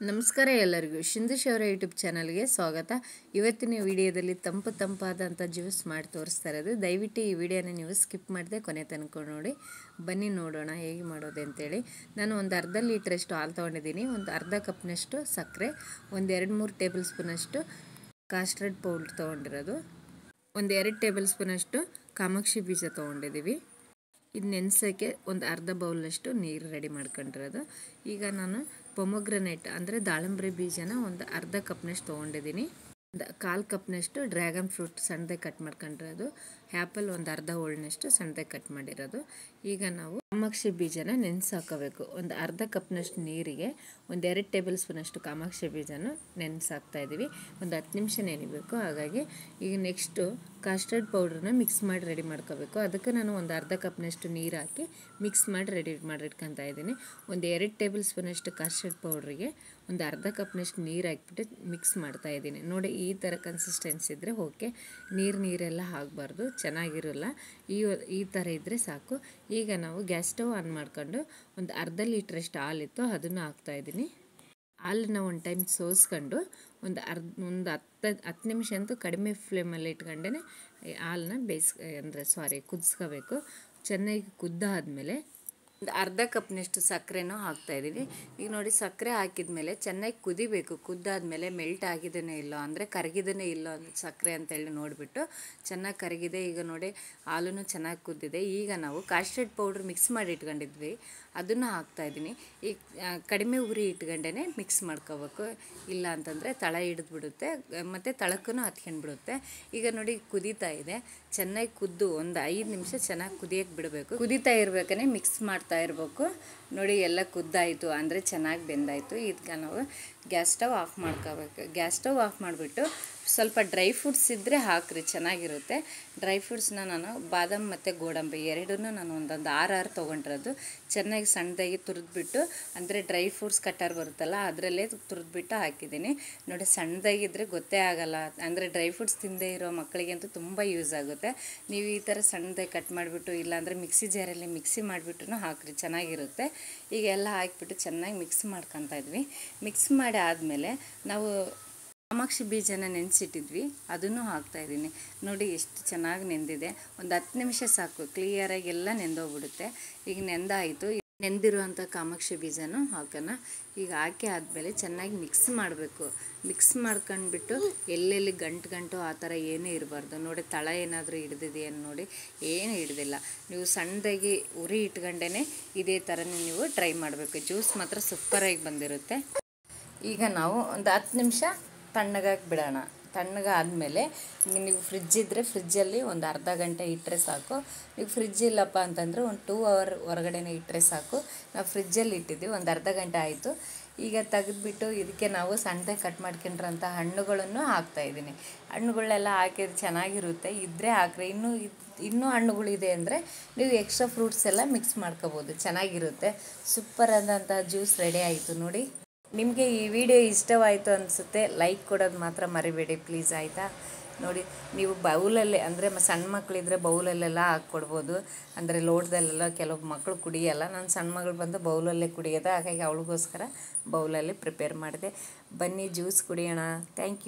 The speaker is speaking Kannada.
ನಮಸ್ಕಾರ ಎಲ್ಲರಿಗೂ ಶಿಂದೇಶ್ ಅವರ ಯೂಟ್ಯೂಬ್ ಚಾನಲ್ಗೆ ಸ್ವಾಗತ. ಇವತ್ತಿನ ವಿಡಿಯೋದಲ್ಲಿ ತಂಪಾದಂಥ ಜ್ಯೂಸ್ ಮಾಡಿ ತೋರಿಸ್ತಾ ಇರೋದು. ದಯವಿಟ್ಟು ಈ ವಿಡಿಯೋನ ನೀವು ಸ್ಕಿಪ್ ಮಾಡದೆ ಕೊನೆ ತನಕ ನೋಡಿ. ಬನ್ನಿ ನೋಡೋಣ ಹೇಗೆ ಮಾಡೋದು ಅಂತೇಳಿ. ನಾನು ಒಂದು ಅರ್ಧ ಲೀಟ್ರಷ್ಟು ಹಾಲು ತೊಗೊಂಡಿದ್ದೀನಿ. ಒಂದು ಅರ್ಧ ಕಪ್ನಷ್ಟು ಸಕ್ಕರೆ, ಒಂದು 2-3 ಟೇಬಲ್ ಸ್ಪೂನಷ್ಟು ಕಾಸ್ಟರ್ಡ್ ಪೌಡ್ರ್ ತೊಗೊಂಡಿರೋದು, ಒಂದು 2 ಟೇಬಲ್ ಸ್ಪೂನಷ್ಟು ಕಾಮಾಕ್ಷಿ ಬೀಜ ತೊಗೊಂಡಿದ್ದೀವಿ. ಇದು ನೆನೆಸೋಕ್ಕೆ ಒಂದು ಅರ್ಧ ಬೌಲಷ್ಟು ನೀರು ರೆಡಿ ಮಾಡ್ಕೊಂಡಿರೋದು. ಈಗ ನಾನು ಪೊಮೊಗ್ರನೇಟ್ ಅಂದರೆ ದಾಳಿಂಬೆ ಬೀಜನ ಒಂದು ಅರ್ಧ ಕಪ್ನಷ್ಟು ತೊಗೊಂಡಿದ್ದೀನಿ. ಒಂದು 1/4 ಕಪ್ನಷ್ಟು ಡ್ರ್ಯಾಗನ್ ಫ್ರೂಟ್ ಸಣ್ಣದಾಗಿ ಕಟ್ ಮಾಡ್ಕೊಂಡಿರೋದು, ಆ್ಯಪಲ್ ಒಂದು ಅರ್ಧ ಹೋಳನಷ್ಟು ಸಣ್ಣದಾಗಿ ಕಟ್ ಮಾಡಿರೋದು. ಈಗ ನಾವು ಕಾಮಾಕ್ಷಿ ಬೀಜನ ನೆನೆಸಾಕೋಬೇಕು. ಒಂದು ಅರ್ಧ ಕಪ್ನಷ್ಟು ನೀರಿಗೆ ಒಂದು 2 ಟೇಬಲ್ ಸ್ಪೂನಷ್ಟು ಕಾಮಾಕ್ಷಿ ಬೀಜನ ನೆನೆಸಾಕ್ತಾ ಇದ್ದೀವಿ. ಒಂದು 10 ನಿಮಿಷ ನೆನಿಬೇಕು. ಹಾಗಾಗಿ ಈಗ ನೆಕ್ಸ್ಟು ಕಾಸ್ಟರ್ಡ್ ಪೌಡ್ರನ್ನ ಮಿಕ್ಸ್ ಮಾಡಿ ರೆಡಿ ಮಾಡ್ಕೋಬೇಕು. ಅದಕ್ಕೆ ನಾನು ಒಂದು ಅರ್ಧ ಕಪ್ನಷ್ಟು ನೀರು ಹಾಕಿ ಮಿಕ್ಸ್ ಮಾಡಿ ರೆಡಿ ಮಾಡಿಟ್ಕೊತಾ ಇದ್ದೀನಿ. ಒಂದು 2 ಟೇಬಲ್ ಸ್ಪೂನಷ್ಟು ಕಾಸ್ಟರ್ಡ್ ಪೌಡ್ರಿಗೆ ಒಂದು ಅರ್ಧ ಕಪ್ನಷ್ಟು ನೀರು ಹಾಕ್ಬಿಟ್ಟು ಮಿಕ್ಸ್ ಮಾಡ್ತಾ ಇದ್ದೀನಿ. ನೋಡಿ, ಈ ಥರ ಕನ್ಸಿಸ್ಟೆನ್ಸಿ ಇದ್ದರೆ ಓಕೆ. ನೀರೆಲ್ಲ ಆಗಬಾರ್ದು, ಚೆನ್ನಾಗಿರೋಲ್ಲ. ಈ ಥರ ಇದ್ದರೆ ಸಾಕು. ಈಗ ನಾವು ಗ್ಯಾಸ್ ಸ್ಟವ್ ಆನ್ ಮಾಡ್ಕೊಂಡು ಒಂದು ಅರ್ಧ ಲೀಟ್ರಷ್ಟು ಹಾಲಿತ್ತು ಅದನ್ನು ಹಾಕ್ತಾಯಿದ್ದೀನಿ. ಹಾಲನ್ನ ಒಂದು ಟೈಮ್ ಸೋಸ್ಕೊಂಡು ಒಂದು 10 ನಿಮಿಷ ಅಂತೂ ಕಡಿಮೆ ಫ್ಲೇಮಲ್ಲಿ ಇಟ್ಕೊಂಡೇ ಹಾಲನ್ನ ಕುದಿಸ್ಕೋಬೇಕು. ಚೆನ್ನಾಗಿ ಕುದ್ದಾದಮೇಲೆ ಒಂದು ಅರ್ಧ ಕಪ್ನಷ್ಟು ಸಕ್ಕರೆನೂ ಹಾಕ್ತಾಯಿದ್ದೀವಿ. ಈಗ ನೋಡಿ, ಸಕ್ಕರೆ ಹಾಕಿದ್ಮೇಲೆ ಚೆನ್ನಾಗಿ ಕುದಿಬೇಕು. ಕುದ್ದಾದಮೇಲೆ ಮೆಲ್ಟ್ ಆಗಿದ್ದೇನೆ ಇಲ್ಲೋ ಅಂದರೆ ಕರಗಿದೇನೆ ಇಲ್ಲೋ ಸಕ್ಕರೆ ಅಂತೇಳಿ ನೋಡಿಬಿಟ್ಟು ಚೆನ್ನಾಗಿ ಕರಗಿದೆ. ಈಗ ನೋಡಿ, ಹಾಲೂ ಚೆನ್ನಾಗಿ ಕುದ್ದಿದೆ. ಈಗ ನಾವು ಕಾಸ್ಟರ್ಡ್ ಪೌಡ್ರ್ ಮಿಕ್ಸ್ ಮಾಡಿ ಇಟ್ಕೊಂಡಿದ್ವಿ, ಅದನ್ನು ಹಾಕ್ತಾಯಿದ್ದೀನಿ. ಈಗ ಕಡಿಮೆ ಉರಿ ಇಟ್ಕೊಂಡೇ ಮಿಕ್ಸ್ ಮಾಡ್ಕೋಬೇಕು, ಇಲ್ಲ ಅಂತಂದರೆ ತಳ ಹಿಡಿದ್ಬಿಡುತ್ತೆ ಮತ್ತು ತಳಕ್ಕೂ ಹತ್ಕೊಂಡ್ಬಿಡುತ್ತೆ. ಈಗ ನೋಡಿ, ಕುದೀತಾ ಇದೆ. ಚೆನ್ನಾಗಿ ಕುದ್ದು ಒಂದು 5 ನಿಮಿಷ ಚೆನ್ನಾಗಿ ಕುದಿಯೋಕ್ಕೆ ಬಿಡಬೇಕು. ಕುದೀತಾ ಇರಬೇಕೇ ಮಿಕ್ಸ್ ಮಾಡ್ತಾ ಇರಬೇಕು. ನೋಡಿ, ಎಲ್ಲ ಕುದ್ದಾಯಿತು ಅಂದರೆ ಚೆನ್ನಾಗಿ ಬೆಂದಾಯಿತು. ಇದಕ್ಕೆ ನಾವು ಗ್ಯಾಸ್ ಸ್ಟವ್ ಆಫ್ ಮಾಡ್ಕೋಬೇಕು. ಗ್ಯಾಸ್ ಸ್ಟವ್ ಆಫ್ ಮಾಡಿಬಿಟ್ಟು ಸ್ವಲ್ಪ ಡ್ರೈ ಫ್ರೂಟ್ಸ್ ಇದ್ದರೆ ಹಾಕ್ರಿ, ಚೆನ್ನಾಗಿರುತ್ತೆ. ಡ್ರೈ ಫ್ರೂಟ್ಸ್ನ ನಾನು ಬಾದಾಮ್ ಮತ್ತು ಗೋಡಂಬಿ ಎರಡನ್ನೂ ನಾನು ಒಂದೊಂದು 6 ತೊಗೊಂಡಿರೋದು ಚೆನ್ನಾಗಿ ಸಣ್ಣದಾಗಿ ತುರಿದ್ಬಿಟ್ಟು, ಅಂದರೆ ಡ್ರೈ ಫ್ರೂಟ್ಸ್ ಕಟ್ಟರ್ ಬರುತ್ತಲ್ಲ ಅದರಲ್ಲೇ ತುರಿದ್ಬಿಟ್ಟು ಹಾಕಿದ್ದೀನಿ. ನೋಡಿ, ಸಣ್ಣದಾಗಿದ್ದರೆ ಗೊತ್ತೇ ಆಗೋಲ್ಲ. ಅಂದರೆ ಡ್ರೈ ಫ್ರೂಟ್ಸ್ ತಿಂದೇ ಇರೋ ಮಕ್ಕಳಿಗಂತೂ ತುಂಬ ಯೂಸ್ ಆಗುತ್ತೆ. ನೀವು ಈ ಥರ ಸಣ್ಣದಾಗಿ ಕಟ್ ಮಾಡಿಬಿಟ್ಟು ಇಲ್ಲಾಂದರೆ ಮಿಕ್ಸಿ ಜಾರಲ್ಲಿ ಮಿಕ್ಸಿ ಮಾಡಿಬಿಟ್ಟು ಹಾಕ್ರಿ, ಚೆನ್ನಾಗಿರುತ್ತೆ. ಈಗ ಎಲ್ಲ ಹಾಕಿಬಿಟ್ಟು ಚೆನ್ನಾಗಿ ಮಿಕ್ಸ್ ಮಾಡ್ಕೊತಾ ಇದ್ವಿ. ಮಿಕ್ಸ್ ಮಾಡಿ ಆದಮೇಲೆ ನಾವು ಕಾಮಾಕ್ಷಿ ಬೀಜನ ನೆನೆಸಿಟ್ಟಿದ್ವಿ, ಅದನ್ನು ಹಾಕ್ತಾಯಿದ್ದೀನಿ. ನೋಡಿ, ಎಷ್ಟು ಚೆನ್ನಾಗಿ ನೆಂದಿದೆ. ಒಂದು 10 ನಿಮಿಷ ಸಾಕು, ಕ್ಲಿಯರಾಗಿ ಎಲ್ಲ ನೆಂದೋಗ್ಬಿಡುತ್ತೆ. ಈಗ ನೆಂದಾಯಿತು. ನೆಂದಿರುವಂಥ ಕಾಮಾಕ್ಷಿ ಬೀಜನೂ ಹಾಕೋಣ. ಈಗ ಹಾಕಿ ಆದಮೇಲೆ ಚೆನ್ನಾಗಿ ಮಿಕ್ಸ್ ಮಾಡಬೇಕು. ಮಿಕ್ಸ್ ಮಾಡ್ಕೊಂಡ್ಬಿಟ್ಟು ಎಲ್ಲೆಲ್ಲಿ ಗಂಟು ಆ ಥರ ಏನೂ ಇರಬಾರ್ದು. ನೋಡಿ, ತಳ ಏನಾದರೂ ಹಿಡ್ದಿದೆಯೇನು ನೋಡಿ, ಏನು ಹಿಡ್ದಿಲ್ಲ. ನೀವು ಸಣ್ಣದಾಗಿ ಉರಿ ಇಟ್ಕೊಂಡೇ ಇದೇ ಥರನೇ ನೀವು ಟ್ರೈ ಮಾಡಬೇಕು. ಜ್ಯೂಸ್ ಮಾತ್ರ ಸೂಪರಾಗಿ ಬಂದಿರುತ್ತೆ. ಈಗ ನಾವು ಒಂದು 10 ನಿಮಿಷ ತಣ್ಣಗಾಗಿ ಬಿಡೋಣ. ತಣ್ಣಗಾದಮೇಲೆ ನೀವು ಫ್ರಿಜ್ ಇದ್ದರೆ ಫ್ರಿಜ್ಜಲ್ಲಿ ಒಂದು ಅರ್ಧ ಗಂಟೆ ಇಟ್ಟರೆ ಸಾಕು. ನೀವು ಫ್ರಿಜ್ ಇಲ್ಲಪ್ಪ ಅಂತಂದರೆ ಒಂದು 2 ಅವರ್ ಹೊರಗಡೆನೇ ಇಟ್ಟರೆ ಸಾಕು. ನಾವು ಫ್ರಿಜ್ಜಲ್ಲಿ ಇಟ್ಟಿದ್ವಿ, ಒಂದು ಅರ್ಧ ಗಂಟೆ ಆಯಿತು. ಈಗ ತೆಗೆದ್ಬಿಟ್ಟು ಇದಕ್ಕೆ ನಾವು ಸಣ್ಣದಾಗಿ ಕಟ್ ಮಾಡ್ಕೊಂಡಿರೋಂಥ ಹಣ್ಣುಗಳನ್ನು ಹಾಕ್ತಾಯಿದ್ದೀನಿ. ಹಣ್ಣುಗಳನ್ನೆಲ್ಲ ಹಾಕಿದ್ರೆ ಚೆನ್ನಾಗಿರುತ್ತೆ. ಇದ್ದರೆ ಹಾಕ್ರಿ. ಇನ್ನೂ ಹಣ್ಣುಗಳಿದೆ ಅಂದರೆ ನೀವು ಎಕ್ಸ್ಟ್ರಾ ಫ್ರೂಟ್ಸ್ ಎಲ್ಲ ಮಿಕ್ಸ್ ಮಾಡ್ಕೋಬೋದು, ಚೆನ್ನಾಗಿರುತ್ತೆ. ಸೂಪರ್ ಆದಂಥ ಜ್ಯೂಸ್ ರೆಡಿ ಆಯಿತು. ನೋಡಿ, ನಿಮಗೆ ಈ ವಿಡಿಯೋ ಇಷ್ಟವಾಯಿತು ಅನಿಸುತ್ತೆ. ಲೈಕ್ ಕೊಡೋದು ಮಾತ್ರ ಮರಿಬೇಡಿ ಪ್ಲೀಸ್, ಆಯಿತಾ? ನೋಡಿ, ನೀವು ಬೌಲಲ್ಲಿ ಅಂದರೆ ಸಣ್ಣ ಮಕ್ಕಳಿದ್ರೆ ಬೌಲಲ್ಲೆಲ್ಲ ಹಾಕ್ಕೊಡ್ಬೋದು. ಅಂದರೆ ಲೋಟದಲ್ಲೆಲ್ಲ ಕೆಲವು ಮಕ್ಕಳು ಕುಡಿಯೋಲ್ಲ. ನನ್ನ ಸಣ್ಣ ಮಗಳು ಬಂದು ಬೌಲಲ್ಲೇ ಕುಡಿಯೋದು, ಹಾಗಾಗಿ ಅವಳಿಗೋಸ್ಕರ ಬೌಲಲ್ಲಿ ಪ್ರಿಪೇರ್ ಮಾಡಿದೆ. ಬನ್ನಿ ಜ್ಯೂಸ್ ಕುಡಿಯೋಣ. Thank you.